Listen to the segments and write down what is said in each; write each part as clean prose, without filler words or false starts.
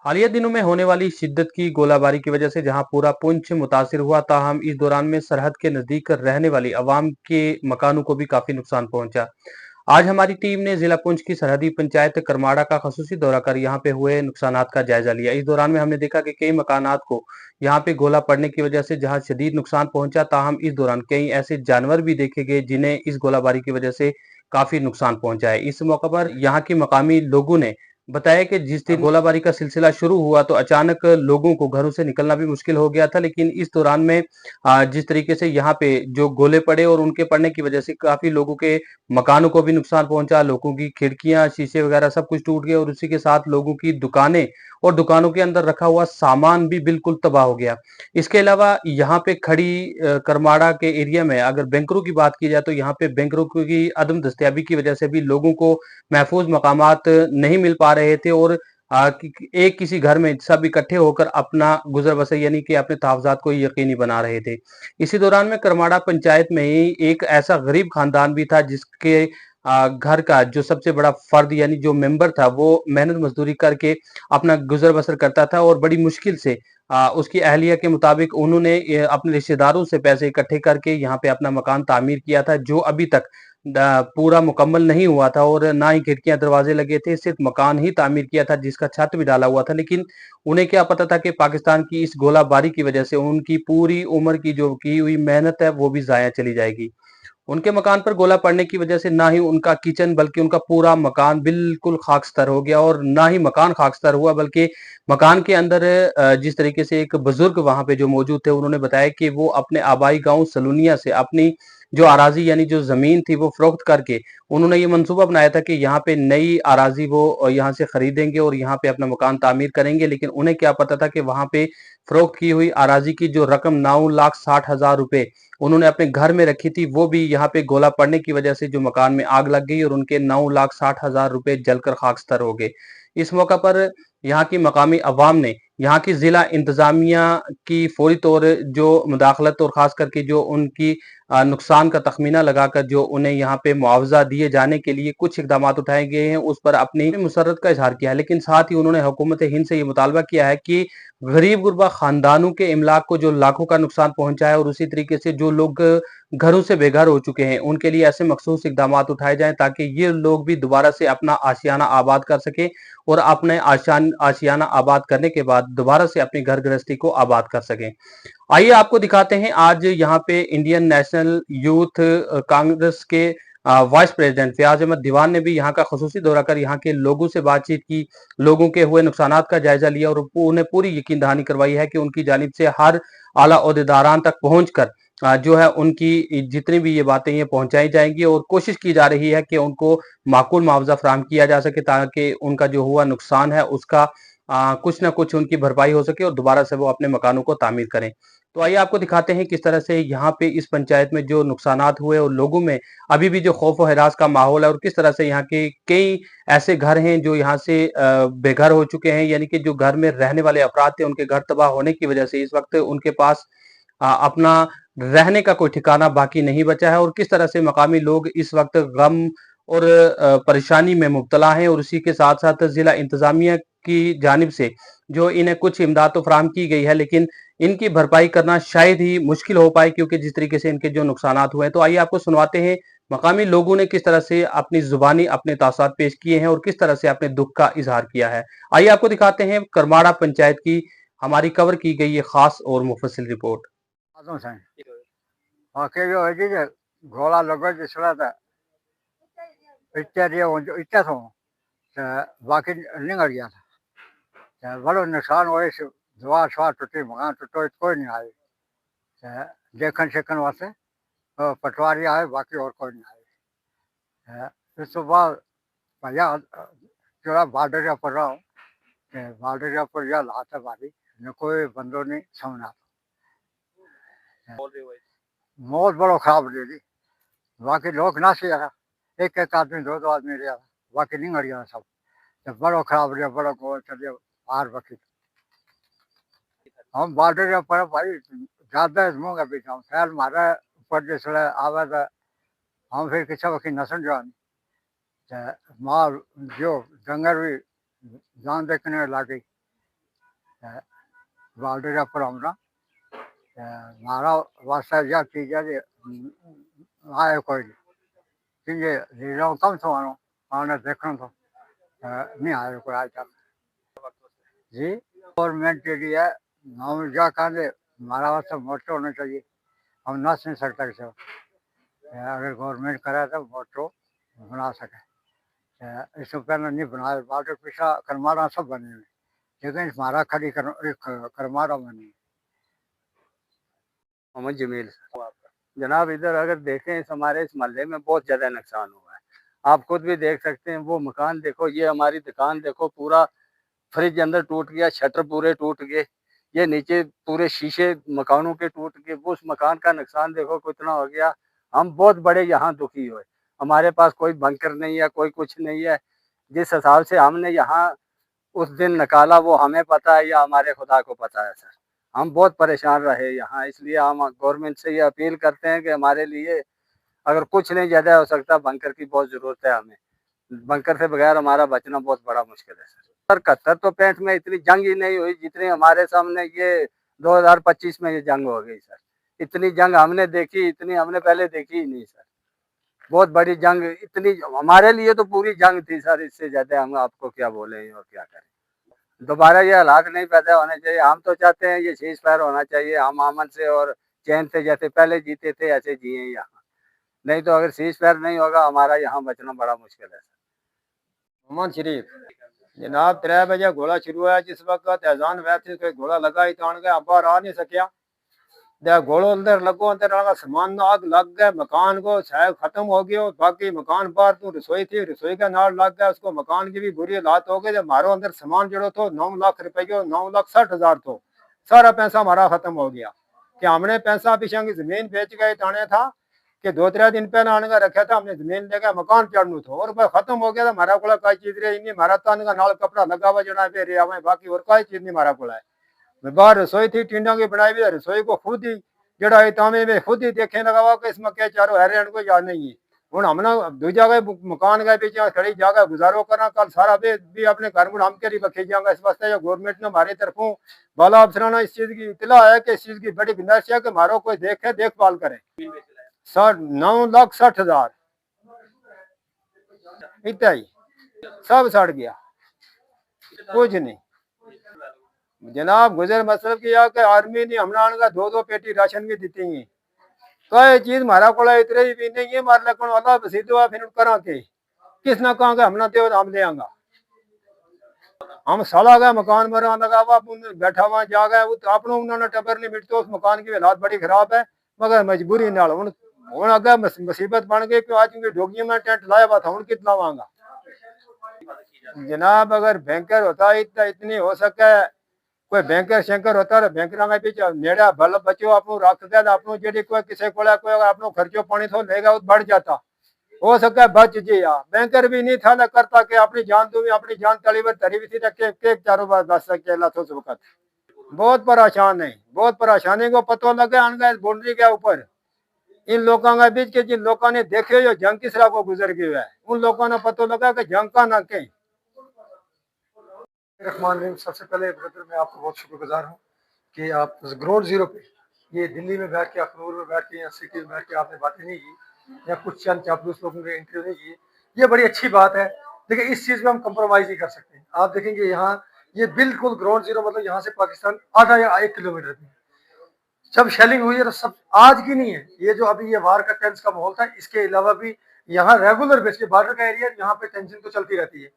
हालिया दिनों में होने वाली शिद्दत की गोलाबारी की वजह से जहां पूरा पुंछ मुतासिर हुआ, ताहम इस दौरान में सरहद के नजदीक रहने वाली अवाम के मकानों को भी काफी नुकसान पहुंचा। आज हमारी टीम ने जिला पुंछ की सरहदी पंचायत करमाड़ा का खसूसी दौरा कर यहां पे हुए नुकसानात का जायजा लिया। इस दौरान में हमने देखा कि कई मकानात को यहां पे गोला पड़ने की वजह से जहां शदीद नुकसान पहुंचा, ताहम इस दौरान कई ऐसे जानवर भी देखे गए जिन्हें इस गोलाबारी की वजह से काफी नुकसान पहुंचा है। इस मौके पर यहाँ की मकामी लोगों ने बताया कि जिस दिन गोलाबारी का सिलसिला शुरू हुआ तो अचानक लोगों को घरों से निकलना भी मुश्किल हो गया था, लेकिन इस दौरान में जिस तरीके से यहाँ पे जो गोले पड़े और उनके पड़ने की वजह से काफी लोगों के मकानों को भी नुकसान पहुंचा, लोगों की खिड़कियां शीशे वगैरह सब कुछ टूट गए और उसी के साथ लोगों की दुकानें और दुकानों के अंदर रखा हुआ सामान भी बिल्कुल तबाह हो गया। इसके अलावा यहाँ पे खड़ी करमाड़ा के एरिया में अगर बैंकरों की बात की जाए तो यहाँ पे बैंकरों की अदम दस्तयाबी की वजह से भी लोगों को महफूज मकामात नहीं मिल पा रहे थे और एक किसी घर में सब इकट्ठे होकर अपना गुजर बसर यानी कि अपने तहफ़्ज़ात को यकीनी बना रहे थे। इसी दौरान में करमाड़ा पंचायत में ही एक ऐसा गरीब खानदान भी था जिसके घर का जो सबसे बड़ा फर्द यानी जो मेंबर था वो मेहनत मजदूरी करके अपना गुजर बसर करता था और बड़ी मुश्किल से उसकी अहलिया के मुताबिक उन्होंने अपने रिश्तेदारों से पैसे इकट्ठे करके यहाँ पे अपना मकान तामीर किया था, जो अभी तक पूरा मुकम्मल नहीं हुआ था और ना ही खिड़कियां दरवाजे लगे थे, सिर्फ मकान ही तामीर किया था जिसका छत भी डाला हुआ था। लेकिन उन्हें क्या पता था कि पाकिस्तान की इस गोलाबारी की वजह से उनकी पूरी उम्र की जो की हुई मेहनत है वो भी जाया चली जाएगी। उनके मकान पर गोला पड़ने की वजह से ना ही उनका किचन बल्कि उनका पूरा मकान बिल्कुल खाकस्तर हो गया और ना ही मकान खाकस्तर हुआ बल्कि मकान के अंदर जिस तरीके से एक बुजुर्ग वहां पे जो मौजूद थे उन्होंने बताया कि वो अपने आबाई गांव सलूनिया से अपनी जो अराजी यानी जो जमीन थी वो फरोख्त करके उन्होंने ये मंसूबा बनाया था कि यहाँ पे नई अराजी वो यहाँ से खरीदेंगे और यहाँ पे अपना मकान तामीर करेंगे। लेकिन उन्हें क्या पता था कि वहां पे फरोख्त की हुई अराजी की जो रकम 9,60,000 रुपए उन्होंने अपने घर में रखी थी वो भी यहाँ पे गोला पड़ने की वजह से जो मकान में आग लग गई और उनके 9,60,000 रुपए जलकर खाकस्तर हो गए। इस मौका पर यहाँ की मकामी अवाम ने यहाँ की जिला इंतजामिया की फौरी तौर जो मुदाखलत और खास करके जो उनकी नुकसान का तखमीना लगाकर जो उन्हें यहाँ पे मुआवजा दिए जाने के लिए कुछ इकदाम उठाए गए हैं उस पर अपनी मुसर्रत का इजहार किया है। लेकिन साथ ही उन्होंने हुकूमत हिंद से ये मुतालबा किया है कि गरीब गुरबा खानदानों के इमलाक को जो लाखों का नुकसान पहुंचा है और उसी तरीके से जो लोग घरों से बेघर हो चुके हैं उनके लिए ऐसे मखसूस इकदाम उठाए जाएं ताकि ये लोग भी दोबारा से अपना आशियाना आबाद कर सके और अपने आशियाना आबाद करने के बाद दोबारा से अपनी घर गृहस्थी को आबाद कर सकें। आइए आपको दिखाते हैं आज यहाँ पे इंडियन नेशनल यूथ कांग्रेस के वाइस प्रेसिडेंट फयाज अहमद दीवान ने भी यहाँ का खसूसी दौरा कर यहाँ के लोगों से बातचीत की, लोगों के हुए नुकसानात का जायजा लिया और उन्हें पूरी यकीन दहानी करवाई है कि उनकी जानिब से हर आला ओहदेदारान तक पहुंचकर जो है उनकी जितनी भी ये बातें ये पहुंचाई जाएंगी और कोशिश की जा रही है कि उनको माकूल मुआवजा फराहम किया जा सके ताकि उनका जो हुआ नुकसान है उसका कुछ ना कुछ उनकी भरपाई हो सके और दोबारा से वो अपने मकानों को तामीर करें। तो आइए आपको दिखाते हैं किस तरह से यहाँ पे इस पंचायत में जो नुकसानात हुए और लोगों में अभी भी जो खौफ और हिरास का माहौल है और किस तरह से यहाँ के कई ऐसे घर हैं जो यहाँ से बेघर हो चुके हैं, यानी कि जो घर में रहने वाले अफराद थे उनके घर तबाह होने की वजह से इस वक्त उनके पास अपना रहने का कोई ठिकाना बाकी नहीं बचा है और किस तरह से मकामी लोग इस वक्त गम और परेशानी में मुब्तला हैं और उसी के साथ साथ जिला इंतजामिया की जानिब से जो इन्हें कुछ इमदाद तो फराहम की गई है लेकिन इनकी भरपाई करना शायद ही मुश्किल हो पाए क्योंकि जिस तरीके से इनके जो नुकसानात हुए हैं। तो आइए आपको सुनवाते हैं मकामी लोगों ने किस तरह से अपनी जुबानी अपने तासात पेश किए हैं और किस तरह से अपने दुख का इजहार किया है। आइए आपको दिखाते हैं करमाड़ा पंचायत की हमारी कवर की गई ये खास और मुफस्सिल रिपोर्ट। आदम साईं बाक़ी जो है कि घोड़ा लगभग जिसला था इत्यादि इतना थो बाकी निकल गया था बड़ो नुकसान हुए दवा शवा टूटी मकान टूटो कोई नहीं आए देखन शेखन वास्ते पटवारी आए बाकी और कोई नहीं आए। इस तो बाद भैया जो बाडरिया पर रहा हूँ बाडरिया पर यह लाता बारी न कोई बंदो नहीं समझा बहुत बड़ो खराब दे दी बाकी लोग ना सी एक एक आदमी दो दो आदमी रहा बाकी नहीं गड़ गया सब तो बड़ो खराब रहा बड़ो गोल चलिए हार बकी हम बाडरिया पर भाई ज्यादा मुँह भी जाऊँ ख्याल मारे ऊपर जिसले आवे तो हम फिर किसी वक्त नसन जान माल जो जंगल भी जान देखने लगी बॉर्डर पर हमरा मारा वास्ता यह चीज है आए कोई नहीं जिलों कम थो आने देखने तो नहीं आए कोई आज तक जी। गवर्नमेंट के लिए हम क्या कहें हमारा वास्ते मोटो होना चाहिए, हम नच नहीं सकते किसी को। अगर गवर्नमेंट करे तो मोटो बना सके, इससे पहले नहीं बनाए बाटर पिछा करमारा सब बने हुए, लेकिन हमारा खड़ी करमारा बनी। मोहम्मद जमील जनाब, इधर अगर देखें इस हमारे इस मोहल्ले में बहुत ज़्यादा नुकसान हुआ है। आप खुद भी देख सकते हैं, वो मकान देखो, ये हमारी दुकान देखो, पूरा फ्रिज अंदर टूट गया, शटर पूरे टूट गए, ये नीचे पूरे शीशे मकानों के टूट गए। वो उस मकान का नुकसान देखो कितना हो गया। हम बहुत बड़े यहाँ दुखी हुए। हमारे पास कोई बंकर नहीं है, कोई कुछ नहीं है। जिस हिसाब से हमने यहाँ उस दिन निकाला वो हमें पता है या हमारे खुदा को पता है सर। हम बहुत परेशान रहे यहाँ, इसलिए हम गवर्नमेंट से ये अपील करते हैं कि हमारे लिए अगर कुछ नहीं ज़्यादा हो सकता, बंकर की बहुत ज़रूरत है हमें। बंकर से बगैर हमारा बचना बहुत बड़ा मुश्किल है सर। 71 तो 65 में इतनी जंग ही नहीं हुई जितनी हमारे सामने ये 2025 में ये जंग हो गई सर। इतनी जंग हमने देखी, इतनी हमने पहले देखी ही नहीं सर। बहुत बड़ी जंग, इतनी हमारे लिए तो पूरी जंग थी सर। इससे ज़्यादा हम आपको क्या बोले और क्या करें। दोबारा ये हालात नहीं पैदा होने चाहिए। हम तो चाहते हैं ये सीज फायर होना चाहिए, हम अमन से और चैन से जैसे पहले जीते थे ऐसे जिए यहाँ। नहीं तो अगर सीज फायर नहीं होगा हमारा यहाँ बचना बड़ा मुश्किल है। मोहम्मद शरीफ जनाब, 3 बजे घोड़ा शुरू हुआ, जिस वक्त अजान वैसे कोई घोड़ा लगा ही तान गया, बाहर आ नहीं सकिया। घोड़ो अंदर लगो, अंदर सामान आग लग गए, मकान को शायद खत्म हो गया। बाकी मकान बाहर तो रसोई थी, रसोई का नाड़ लग गया, उसको मकान की भी बुरी हालात हो गई। हमारो अंदर सामान जड़ो तो 9 लाख रुपए, 9,60,000 तो सारा पैसा हमारा खत्म हो गया। कि हमने पैसा पीछे की जमीन बेच गए ताने था कि 2-3 दिन पहले आने का रखा था, हमने जमीन लेकर मकान चढ़नू था और खत्म हो गया था। हमारा को कोई चीज रही नहीं, हमारा तन का नाल कपड़ा लगा हुआ जना पे रहा हुआ, बाकी और कोई चीज नहीं हमारा को है। बाहर रसोई थी, टींडा की बनाई हुई, रसोई को खुद ही जड़ा तामे में खुद ही देखे लगा हुआ कि इसमें क्या चारों हरियाण को याद नहीं है। हूँ हमने दूजा गए मकान गए पीछे खड़ी जाकर गुजारो करना, कल सारा भी अपने घर में हम के बखे जाएंगे। इस वास्ते गवर्नमेंट ने हमारी तरफों बाला अफसराना इस चीज की इतला है कि इस चीज की बड़ी गुंजाइश है कि हमारो कोई देखे देखभाल करे। सर 9,60,000 इतना ही सब सड़ गया, कुछ नहीं जनाब। गुजर मतलब किया कि आर्मी ने हमने 2-2 पेटी राशन भी दी है। कोई चीज हमारा को इतने भी नहीं है, मार लगन वाला बसीदो फिर करा के किस ना कहा हमने दे हम देंगा। हम साला गए मकान मरा लगा हुआ बैठा हुआ जा गए, अपनों उन्होंने टबर नहीं मिटते। उस मकान की हालात बड़ी खराब है, मगर मजबूरी नाल हूँ अगे मुसीबत बन गई कि आज डोगियों में टेंट लाया हुआ था, हूँ कितना वांगा जनाब। अगर बैंकर होता इतनी हो सके, कोई बैंकर शंकर होता है, बैंकर में भी नेड़ा भल बच्चो आपको रख दे, आपको जेडी कोई किसी को कोई आपको खर्चो पानी तो लेगा बढ़ जाता, हो सके बच जी। बैंकर भी नहीं था करता कि अपनी जान दूं, अपनी जान तली पर तरी भी थी के चारों बार बच सके। उस वक्त बहुत परेशान है, बहुत परेशानी को पतो लगे अनगैस बाउंड्री के ऊपर इन लोगों के बीच के जिन लोगों ने देखे जो जंग किस तरह को गुजर गई है, उन लोगों ने पतो लगा कि जंग का ना कहीं। रहमान, सबसे पहले ब्रदर मैं आपको बहुत शुक्रगुजार हूँ कि आप ग्राउंड जीरो पे ये दिल्ली में बैठ के, अखनूर में बैठ के या सिटी में बैठ के आपने बातें नहीं की या कुछ चंद चापलूस लोगों के इंटरव्यू नहीं किए। ये बड़ी अच्छी बात है। देखिए इस चीज़ में हम कंप्रोमाइज़ नहीं कर सकते। आप देखेंगे यहाँ ये बिल्कुल ग्राउंड जीरो, मतलब यहाँ से पाकिस्तान आधा या 1 किलोमीटर भी। जब शेलिंग हुई है तो सब आज की नहीं है, ये जो अभी ये वार का टेंस का माहौल था, इसके अलावा भी यहाँ रेगुलर बेस पे बॉर्डर का एरिया, यहाँ पे टेंशन तो चलती रहती है।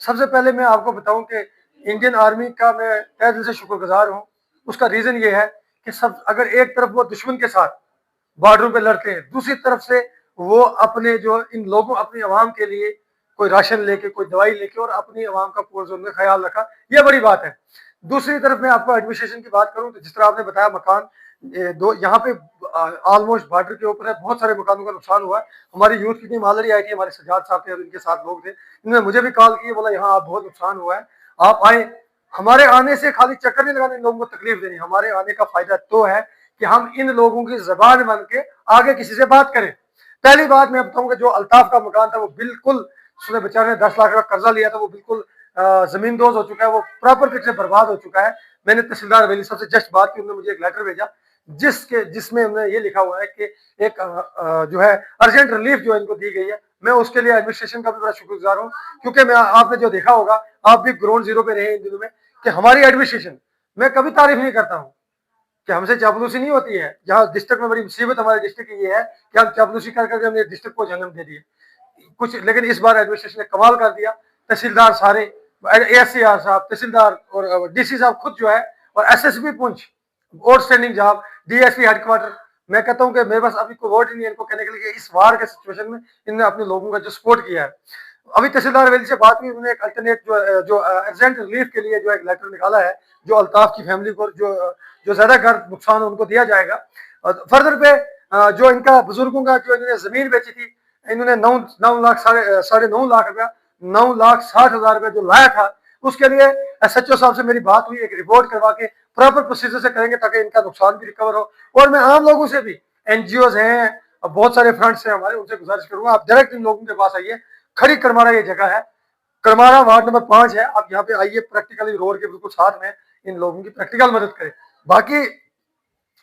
सबसे पहले मैं आपको बताऊं कि इंडियन आर्मी का मैं तहे दिल से शुक्रगुजार हूं। उसका रीजन ये है कि सब अगर एक तरफ वो दुश्मन के साथ बॉर्डरों पे लड़ते हैं, दूसरी तरफ से वो अपने जो इन लोगों अपनी आवाम के लिए कोई राशन लेके, कोई दवाई लेके और अपनी आवाम का पूरा ख्याल रखा, यह बड़ी बात है। दूसरी तरफ मैं आपको एडमिनिस्ट्रेशन की बात करूं तो जिस तरह आपने बताया मकान दो यहाँ पे ऑलमोस्ट बॉर्डर के ऊपर है, बहुत सारे मकानों का नुकसान हुआ है। हमारी यूथ की टीम ऑलरेडी आई थी, हमारे सजाद साहब थे और इनके साथ लोग थे, इन्होंने मुझे भी कॉल की, बोला यहाँ आप बहुत नुकसान हुआ है, आप आए। हमारे आने से खाली चक्कर नहीं लगाने, इन लोगों को तकलीफ देनी, हमारे आने का फायदा तो है कि हम इन लोगों की जबान बन के आगे किसी से बात करें। पहली बात मैं बताऊंगा, जो अल्ताफ का मकान था वो बिल्कुल, उसने बेचारे ने 10 लाख का कर्जा लिया था, वो बिल्कुल जमींदोज हो चुका है, वो प्रॉपर तरीके से बर्बाद हो चुका है। मैंने तहसीलदार वैली साहब से जस्ट बात की, उन्होंने मुझे एक लेटर भेजा जिसमें उन्होंने ये लिखा हुआ है कि एक जो है अर्जेंट रिलीफ जो इनको दी गई है। मैं उसके लिए एडमिनिस्ट्रेशन का भी बड़ा शुक्रगुजार हूँ, क्योंकि मैं आपने जो देखा होगा, आप भी ग्राउंड जीरो पे रहे इन दिनों में, कि हमारी एडमिनिस्ट्रेशन, मैं कभी तारीफ नहीं करता हूँ कि हमसे चापलूसी नहीं होती है। जहाँ डिस्ट्रिक्ट में बड़ी मुसीबत हमारे डिस्ट्रिक्ट की ये है कि हम चापलूसी कर करके हमने डिस्ट्रिक्ट को जन्म दे दिए कुछ, लेकिन इस बार एडमिनिस्ट्रेशन ने कमाल कर दिया। तहसीलदार सारे, एएससीआर साहब, तहसीलदार और डीसी साहब खुद जो है, और SSP Poonch outstanding job, DSP headquarter. मैं कहता हूं कि मेरे पास अभी कोई वर्ड नहीं है इनको कहने के लिए, इस वार के सिचुएशन में इन्होंने अपने लोगों का जो सपोर्ट किया है। अभी तहसीलदार वैली से बात हुई, उन्होंने एक अल्टरनेट जो अर्जेंट रिलीफ के लिए जो एक लेटर निकाला है, जो अल्ताफ की फैमिली को जो ज्यादा घर नुकसान है उनको दिया जाएगा। और फर्दर पे जो इनका बुजुर्गों का जो इन्होंने जमीन बेची थी, इन्होंने 9 लाख साढ़े 9 लाख रुपया, 9,60,000 रुपया जो लाया था, उसके लिए एसएचओ साहब से मेरी बात हुई, एक रिपोर्ट करवा के प्रॉपर प्रोसीजर से करेंगे ताकि इनका नुकसान भी रिकवर हो। और मैं आम लोगों से भी, एनजीओ हैं, बहुत सारे फ्रंट्स हैं हमारे, उनसे गुजारिश करूंगा आप डायरेक्ट इन लोगों के पास आइए। खड़ी करमारा ये जगह है, करमारा वार्ड नंबर 5 है, आप यहाँ पे आइए, प्रैक्टिकली रोड के बिल्कुल साथ में इन लोगों की प्रैक्टिकल मदद करें। बाकी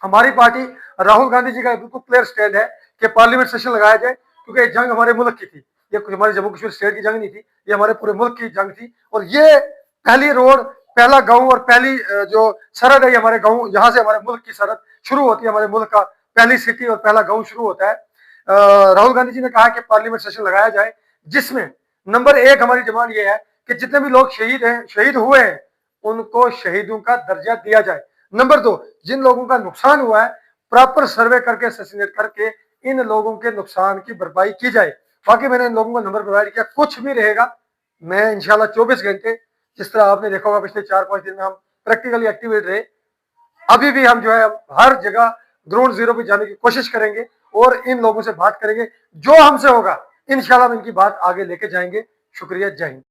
हमारी पार्टी, राहुल गांधी जी का बिल्कुल क्लियर स्टैंड है कि पार्लियामेंट सेशन लगाया जाए, क्योंकि जंग हमारे मुल्क की थी, ये कुछ हमारे जम्मू कश्मीर स्टेट की जंग नहीं थी, ये हमारे पूरे मुल्क की जंग थी। और ये पहली रोड, पहला गांव और पहली जो सरहद है हमारे गांव, यहाँ से हमारे मुल्क की सरहद शुरू होती है, हमारे मुल्क का पहली सिटी और पहला गांव शुरू होता है। राहुल गांधी जी ने कहा कि पार्लियामेंट सेशन लगाया जाए, जिसमें नंबर 1 हमारी डिमांड ये है कि जितने भी लोग शहीद हुए हैं, उनको शहीदों का दर्जा दिया जाए। नंबर 2, जिन लोगों का नुकसान हुआ है, प्रॉपर सर्वे करके, असैसिनेट करके इन लोगों के नुकसान की भरपाई की जाए। बाकी मैंने इन लोगों को नंबर प्रोवाइड किया, कुछ भी रहेगा मैं इंशाल्लाह 24 घंटे, जिस तरह आपने देखा होगा पिछले 4-5 दिन में हम प्रैक्टिकली एक्टिवेट रहे, अभी भी हम जो है हर जगह ग्राउंड जीरो पे जाने की कोशिश करेंगे और इन लोगों से बात करेंगे। जो हमसे होगा इंशाल्लाह हम इनकी बात आगे लेके जाएंगे। शुक्रिया, जय हिंद।